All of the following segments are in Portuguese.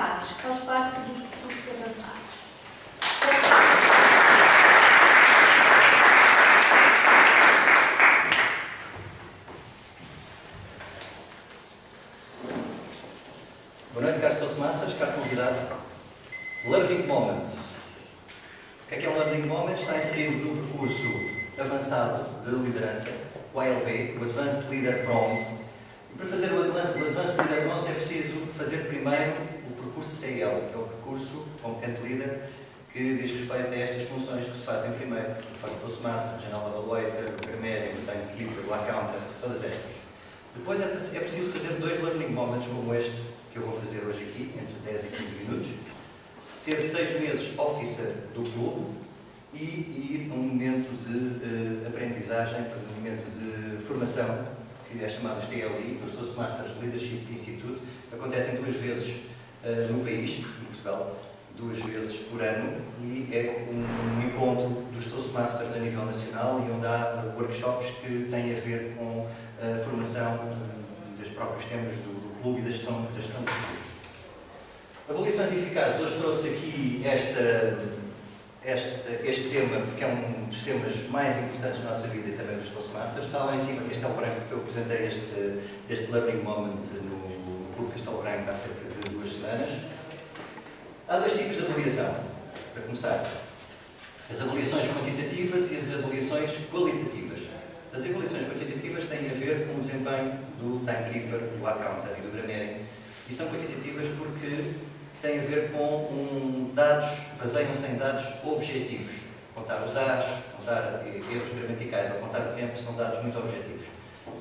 eficazes, que faz parte dos percursos avançados. Boa noite, caros Toastmasters, caro convidado. Learning Moment. O que é um Learning Moment? Está inserido no percurso avançado de liderança, o ALP, o Advanced Leader Bronze. E para fazer o Advanced Leader Bronze é preciso fazer primeiro o percurso CL, que é o percurso Competente Leader, que diz respeito a estas funções que se fazem primeiro. O First Toastmaster, o General Evaluator, o Grammarian, o Timekeeper, o Accountant, todas estas. Depois é preciso fazer 2 Learning Moments como este que eu vou fazer hoje aqui, entre 10 e 15 minutos. Ter 6 meses Officer do clube e ir a um momento de aprendizagem, um momento de formação, que é chamado TLI, os Toastmasters Leadership Institute. Acontecem 2 vezes no país, em Portugal, 2 vezes por ano, e é um encontro dos Toastmasters a nível nacional e onde há workshops que têm a ver com a formação dos próprios temas do clube e da gestão dos clubes. Avaliações eficazes. Hoje trouxe aqui este tema, porque é um dos temas mais importantes da nossa vida e também dos Toastmasters. Está lá em cima Castelo Branco, que eu apresentei este Learning Moment no Clube Castelo Branco há cerca de 2 semanas. Há 2 tipos de avaliação, para começar. As avaliações quantitativas e as avaliações qualitativas. As avaliações quantitativas têm a ver com o desempenho do Timekeeper, do Accountant e do Grammarian. E são quantitativas porque têm a ver com dados, baseiam-se em dados objetivos. Contar os A's, contar erros gramaticais ou contar o tempo são dados muito objetivos.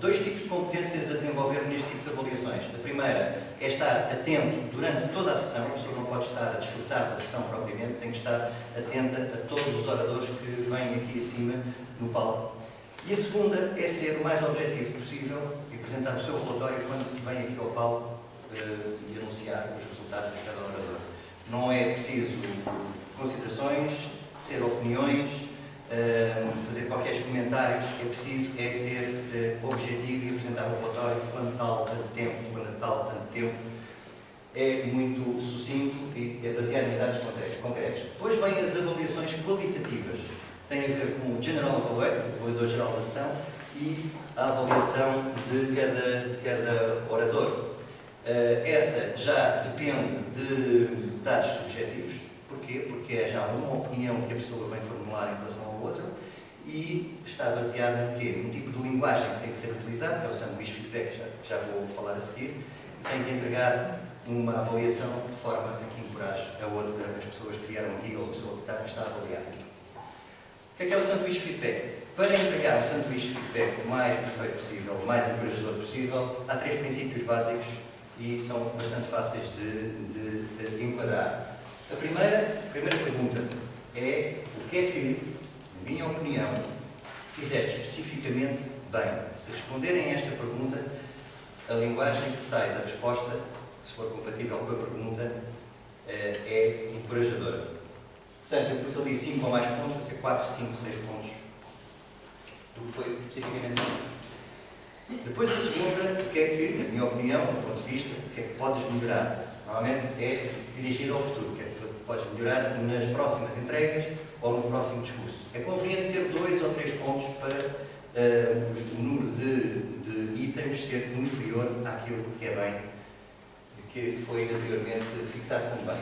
2 tipos de competências a desenvolver neste tipo de avaliações. A primeira é estar atento durante toda a sessão. A pessoa não pode estar a desfrutar da sessão propriamente, tem que estar atenta a todos os oradores que vêm aqui acima no palco. E a segunda é ser o mais objetivo possível e apresentar o seu relatório quando vem aqui ao palco e anunciar os resultados de cada orador. Não é preciso considerações, ser opiniões, fazer qualquer comentários. É preciso ser objetivo e apresentar o relatório fulano tal, tanto tempo, fulano tal, tanto tempo. É muito sucinto e é baseado em dados concretos. Depois vêm as avaliações qualitativas. Tem a ver com o General Evaluator, o avaliador geral da sessão, e a avaliação de cada orador. Essa já depende de dados subjetivos. Porquê? Porque é já uma opinião que a pessoa vem formular em relação ao outro e está baseada no quê? No tipo de linguagem que tem que ser utilizado, que é o sanduíche feedback, que já vou falar a seguir, e tem que entregar uma avaliação de forma a que encoraje as pessoas que vieram aqui ou a pessoa que está a avaliar. O que é o sanduíche feedback? Para entregar um sanduíche feedback o mais perfeito possível, o mais encorajador possível, há 3 princípios básicos e são bastante fáceis de enquadrar. A primeira pergunta é o que é que, na minha opinião, fizeste especificamente bem. Se responderem a esta pergunta, a linguagem que sai da resposta, se for compatível com a pergunta, é encorajadora. Portanto, eu pus ali 5 ou mais pontos, vou dizer 4, 5, 6 pontos do que foi especificamente bem. Depois a segunda, o que é que, na minha opinião, do ponto de vista, o que é que podes melhorar? Normalmente é dirigir ao futuro, o que é que podes melhorar nas próximas entregas ou no próximo discurso. É conveniente ser 2 ou 3 pontos para o número de itens ser inferior àquilo que é bem, que foi anteriormente fixado como bem.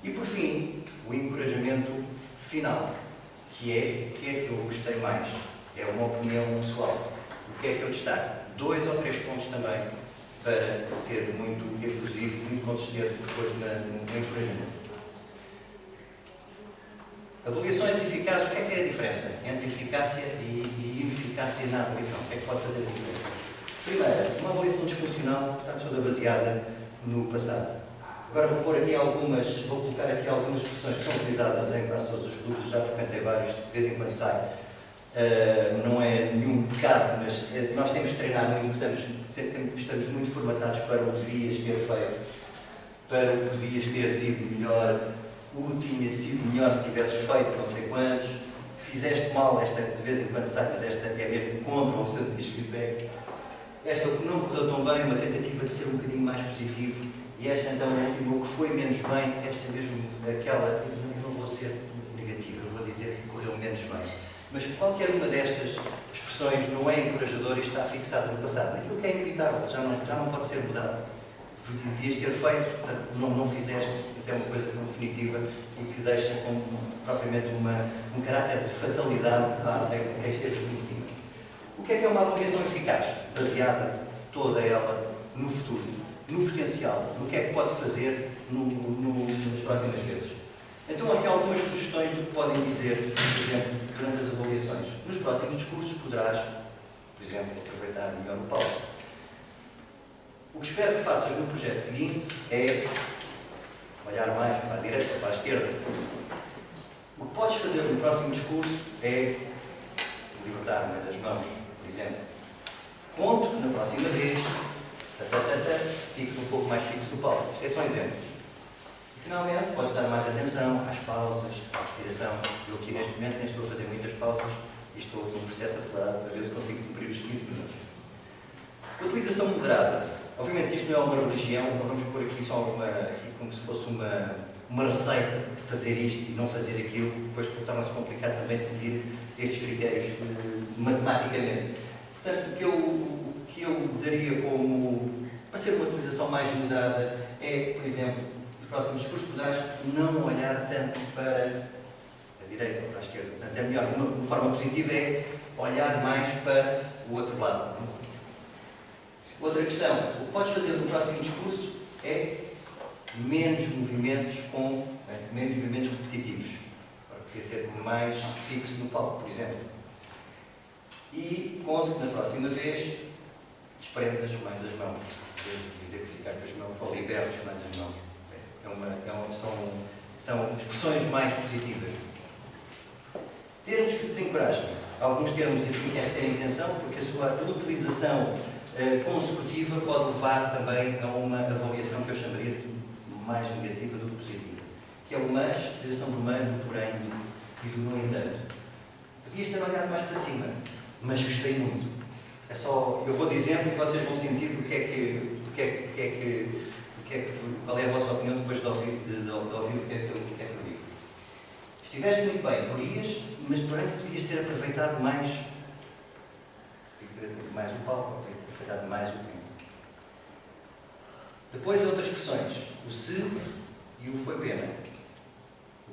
E por fim, o encorajamento final, que é o que é que eu gostei mais. É uma opinião pessoal. O que é que eu destaco? 2 ou 3 pontos também, para ser muito efusivo, muito consistente depois no encorajamento. Avaliações eficazes, o que é a diferença entre eficácia e ineficácia na avaliação? O que é que pode fazer a diferença? Primeiro, uma avaliação disfuncional está toda baseada no passado. Agora vou colocar aqui algumas expressões que são utilizadas em quase todos os clubes, já frequentei vários, de vez em quando sai. Não é nenhum pecado, mas nós temos de treinar muito, estamos muito formatados para o devias ter feito, para o podias ter sido melhor, o tinha sido melhor se tivesses feito não sei quantos, fizeste mal, esta de vez em quando sai, mas esta é mesmo contra o sanduíche feedback. Esta não correu tão bem, uma tentativa de ser um bocadinho mais positivo E esta então a última, o que foi menos bem, esta é mesmo aquela, eu não vou ser negativo, eu vou dizer que correu menos bem. Mas qualquer uma destas expressões não é encorajadora e está fixada no passado. Aquilo que é inevitável, já não pode ser mudado. Devias ter feito, portanto, não fizeste, até uma coisa definitiva e que deixa como propriamente um caráter de fatalidade a quem esteve aqui em cima. O que é uma avaliação eficaz? Baseada toda ela no futuro, no potencial, no que é que pode fazer nas próximas vezes. Então, aqui há algumas sugestões do que podem dizer, por exemplo, durante as avaliações. Nos próximos discursos poderás, por exemplo, aproveitar melhor o palco. O que espero que faças no projeto seguinte é olhar mais para a direita ou para a esquerda. O que podes fazer no próximo discurso é libertar mais as mãos, por exemplo. Conto que na próxima vez, fiques um pouco mais fixo no palco. Isto são exemplos. Finalmente, podes dar mais atenção às pausas, à respiração. Eu aqui neste momento nem estou a fazer muitas pausas e estou num processo acelerado para ver se consigo cumprir os 15 minutos. Utilização moderada. Obviamente que isto não é uma religião, não vamos pôr aqui só aqui como se fosse uma receita de fazer isto e não fazer aquilo, depois torna-se complicado também seguir estes critérios matematicamente. Portanto, o que eu daria como, para ser uma utilização mais moderada, é, por exemplo, nos próximos discursos poderás não olhar tanto para a direita ou para a esquerda. Portanto, é melhor, uma forma positiva é olhar mais para o outro lado. Outra questão, o que podes fazer no próximo discurso é menos movimentos repetitivos, para poder ser mais fixo no palco, por exemplo. E conto que na próxima vez desprendas mais as mãos. Dizer que ficar com as mãos, ou libertes mais as mãos. São expressões mais positivas. Termos que desencorajam. Alguns termos aqui querem ter intenção, porque a sua utilização consecutiva pode levar também a uma avaliação que eu chamaria de mais negativa do que positiva. Que é o mas, a utilização do mas, do porém e do no entanto. Podias ter olhado mais para cima, mas gostei muito. É só, eu vou dizendo e vocês vão sentir qual é a vossa opinião depois de ouvir o que é que eu digo. Estiveste muito bem, podias, mas porém podias ter aproveitado mais o palco, podias ter aproveitado mais o tempo. Depois outras expressões, o se e o foi pena.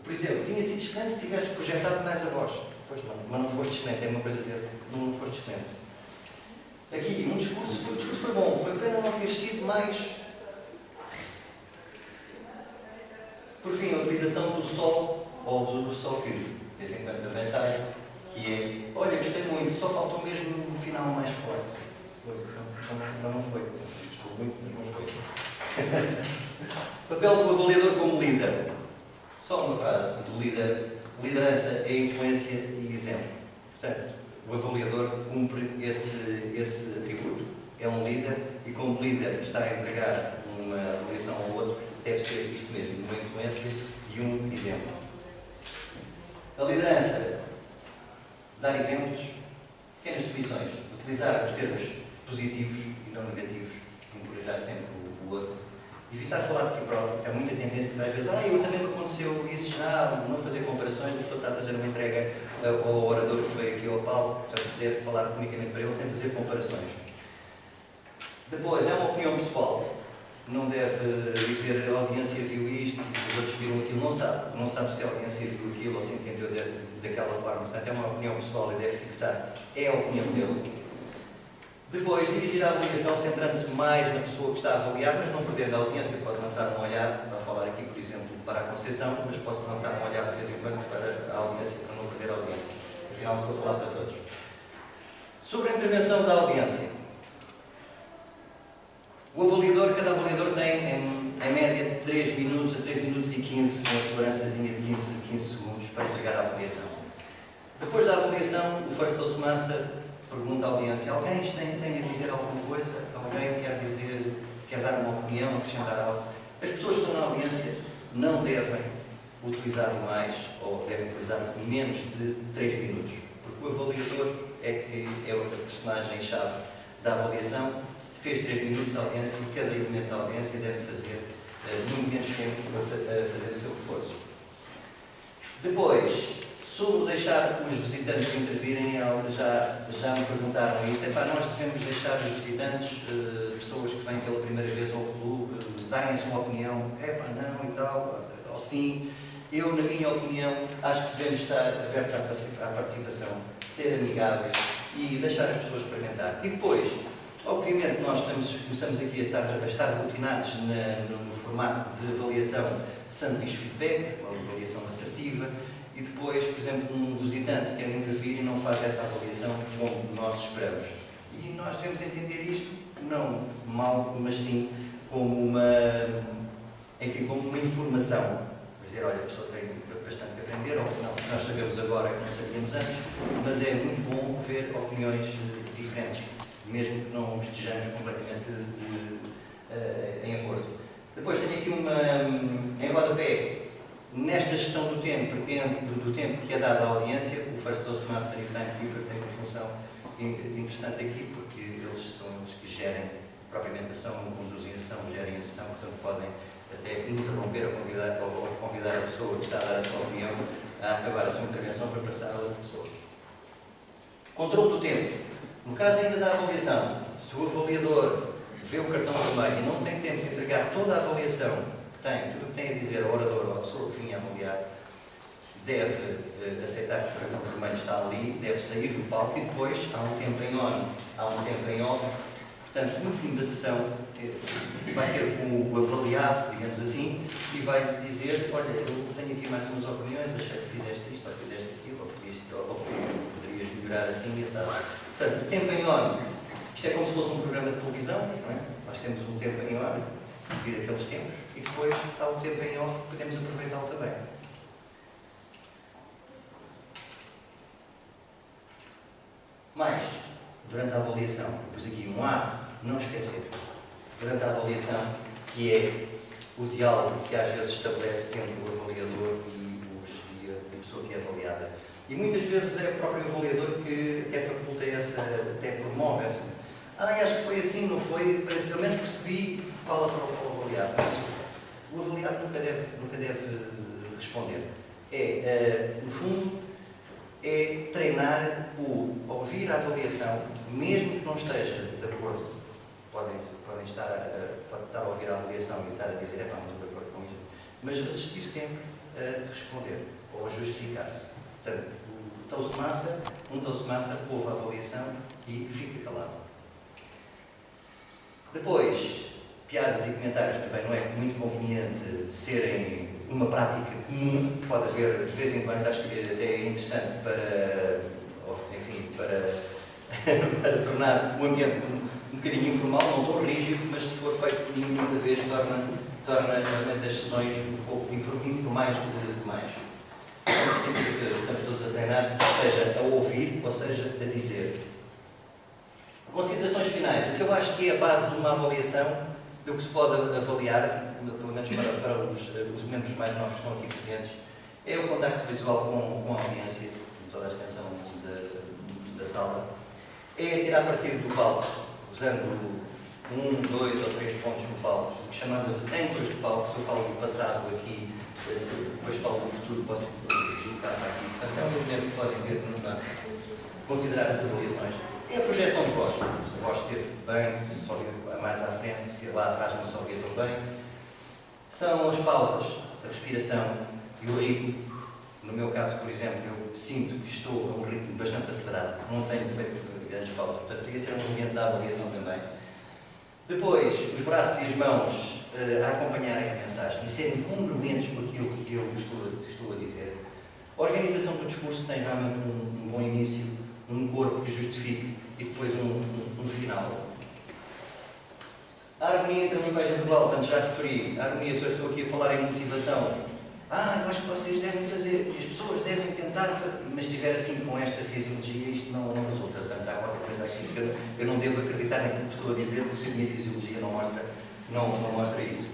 Por exemplo, tinha sido excelente se tivesses projetado mais a voz. Pois não, mas não foste excelente, é uma coisa a dizer, não foste excelente. Aqui, o discurso foi bom, foi pena não ter sido mais. Por fim, a utilização do sol ou do sol que, de vez em quando também sai, que é, olha, gostei muito, só faltou mesmo no final mais forte. Pois, então não foi. Gostou muito, mas não foi. Papel do avaliador como líder. Só uma frase do líder. Liderança é influência e exemplo. Portanto, o avaliador cumpre esse atributo. É um líder e, como líder que está a entregar uma avaliação ao outro, deve ser isto mesmo, uma influência e um exemplo. A liderança, dar exemplos, pequenas definições, utilizar os termos positivos e não negativos, encorajar sempre o outro. Evitar falar de si próprio, há muita tendência de às vezes, eu também me aconteceu isso já, não fazer comparações, a pessoa está a fazer uma entrega ao orador que veio aqui ao palco, portanto deve falar unicamente para ele sem fazer comparações. Depois, é uma opinião pessoal, não deve dizer a audiência viu isto, os outros viram aquilo, não sabe se a audiência viu aquilo ou se entendeu daquela forma, portanto é uma opinião pessoal e deve fixar, é a opinião dele. Depois, dirigir a avaliação centrando-se mais na pessoa que está a avaliar, mas não perdendo a audiência. Pode lançar um olhar, para falar aqui, por exemplo, para a Conceição, mas posso lançar um olhar de vez em quando para a audiência, para não perder a audiência. Afinal, estou a falar para todos. Sobre a intervenção da audiência. Cada avaliador tem, em média, 3 minutos a 3 minutos e 15, com uma tolerânciazinha de 15 segundos para entregar a avaliação. Depois da avaliação, o First Toastmaster pergunta à audiência, alguém tem a dizer alguma coisa? Alguém quer dar uma opinião, acrescentar algo? As pessoas que estão na audiência não devem utilizar mais, ou devem utilizar menos de 3 minutos, porque o avaliador é que é a personagem-chave da avaliação se fez 3 minutos de audiência, cada elemento da audiência deve fazer muito menos tempo para fazer o seu reforço. Depois, sobre deixar os visitantes intervirem, já me perguntaram isto. Nós devemos deixar os visitantes, pessoas que vêm pela primeira vez ao clube, darem a sua opinião. Não e tal, ou sim. Eu, na minha opinião, acho que devemos estar abertos à participação, ser amigáveis e deixar as pessoas experimentar. E depois, obviamente, nós começamos aqui a estar rotinados no formato de avaliação sanduíche feedback, uma avaliação assertiva, e depois, por exemplo, um visitante quer intervir e não faz essa avaliação como nós esperamos. E nós devemos entender isto, não mal, mas sim como uma informação. Dizer, olha, a pessoa tem bastante que aprender, ou não, nós sabemos agora que não sabíamos antes, mas é muito bom ver opiniões diferentes, mesmo que não estejamos completamente em acordo. Depois tenho aqui em rodapé, nesta gestão do tempo que é dado à audiência, o First Toastmaster e o Timekeeper têm uma função interessante aqui, porque eles são eles que gerem propriamente a sessão, conduzem a sessão, gerem a sessão, portanto podem até interromper ou convidar a pessoa que está a dar a sua opinião a acabar a sua intervenção para passar a outra pessoa. Controle do tempo. No caso ainda da avaliação, se o avaliador vê o cartão vermelho e não tem tempo de entregar toda a avaliação que tem, tudo o que tem a dizer ao orador ou à pessoa que vinha avaliar, deve aceitar que o cartão vermelho está ali, deve sair do palco e depois há um tempo em on, há um tempo em off. Portanto, no fim da sessão, vai ter o avaliado, digamos assim, e vai dizer, olha, eu tenho aqui mais umas opiniões, achei que fizeste isto, ou fizeste aquilo, ou poderias melhorar assim e assado. Portanto, o tempo em on, isto é como se fosse um programa de televisão, não é? Nós temos um tempo em on, vir aqueles tempos, e depois há o tempo em off, podemos aproveitá-lo também. Mais, durante a avaliação, depois aqui um A, não esquecer, durante a avaliação, que é o diálogo que às vezes estabelece entre o avaliador e a pessoa que é avaliada. E muitas vezes é o próprio avaliador que até faculta até promove essa. Acho que foi assim, não foi? Pelo menos percebi, fala para o avaliado. Mas o avaliado nunca deve responder. No fundo, é treinar o ouvir a avaliação, mesmo que não esteja de acordo. Podem estar a ouvir a avaliação e estar a dizer, não estou de acordo com isto, mas assistir sempre a responder ou a justificar-se. Portanto, um Toastmaster ouve a avaliação e fica calado. Depois, piadas e comentários também não é muito conveniente serem uma prática comum, pode haver de vez em quando, acho que até é interessante para tornar o ambiente um bocadinho informal, não tão rígido, mas se for feito muita vez torna realmente as sessões um pouco informais demais. Estamos todos a treinar, seja a ouvir ou seja a dizer. Considerações finais. O que eu acho que é a base de uma avaliação, do que se pode avaliar, pelo menos para os membros mais novos que estão aqui presentes, é o contacto visual com a audiência, com toda a extensão da sala. É tirar partido do palco, usando 1, 2 ou 3 pontos no palco, chamadas ângulos de palco. Se eu falo do passado aqui, depois falo do futuro, posso deslocar para aqui. Portanto, é um elemento que podem ver considerar as avaliações. É a projeção de voz. Se a voz esteve bem, se só ouvir mais à frente, se lá atrás não se ouvia tão bem. São as pausas, a respiração e o ritmo. No meu caso, por exemplo, eu sinto que estou a um ritmo bastante acelerado. Não tenho feito grandes pausas. Portanto, poderia ser um ambiente da avaliação também. Depois, os braços e as mãos a acompanharem a mensagem e serem congruentes com aquilo que eu estou a dizer. A organização do discurso tem realmente um bom início, um corpo que justifique e depois um final. A harmonia entre a linguagem verbal, tanto já referi, a harmonia, se eu estou aqui a falar em motivação, eu acho que vocês devem fazer, e as pessoas devem tentar fazer, mas se estiver assim com esta fisiologia, isto não resulta. Portanto, há qualquer coisa aqui que eu não devo acreditar naquilo que estou a dizer, porque a minha fisiologia não mostra isso.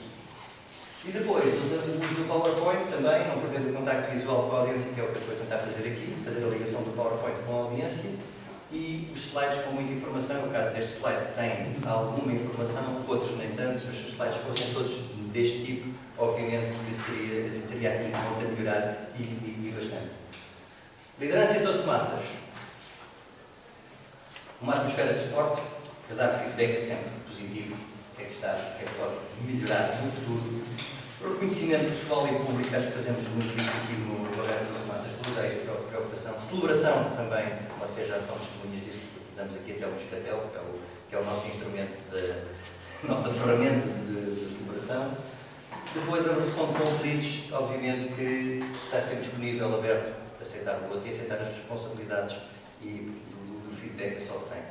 E depois, o uso do PowerPoint também, não perdendo o contacto visual com a audiência, que é o que eu estou a tentar fazer aqui, fazer a ligação do PowerPoint com a audiência. e os slides com muita informação. No caso deste slide tem alguma informação, outros nem tanto, mas se os slides fossem todos deste tipo, obviamente que teria aqui um ponto a melhorar e bastante. Liderança e toastmasters. Uma atmosfera de suporte, a dar feedback sempre positivo, o que é que está, o que é que pode melhorar no futuro. O reconhecimento pessoal e público, acho que fazemos muito isso aqui no Barreiro dos Massas, mudei de preocupação. Celebração também, vocês já estão testemunhas disso, porque utilizamos aqui até o Moscatel, que é o nosso instrumento, a nossa ferramenta de celebração. Depois a resolução de conflitos, obviamente que está sempre disponível, aberto, a aceitar o outro e aceitar as responsabilidades e do feedback que se obtém.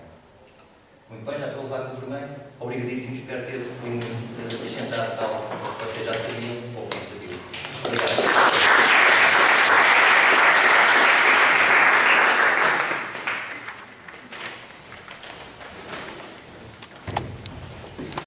Muito bem, já estou a levar com o vermelho. Obrigadíssimo, espero ter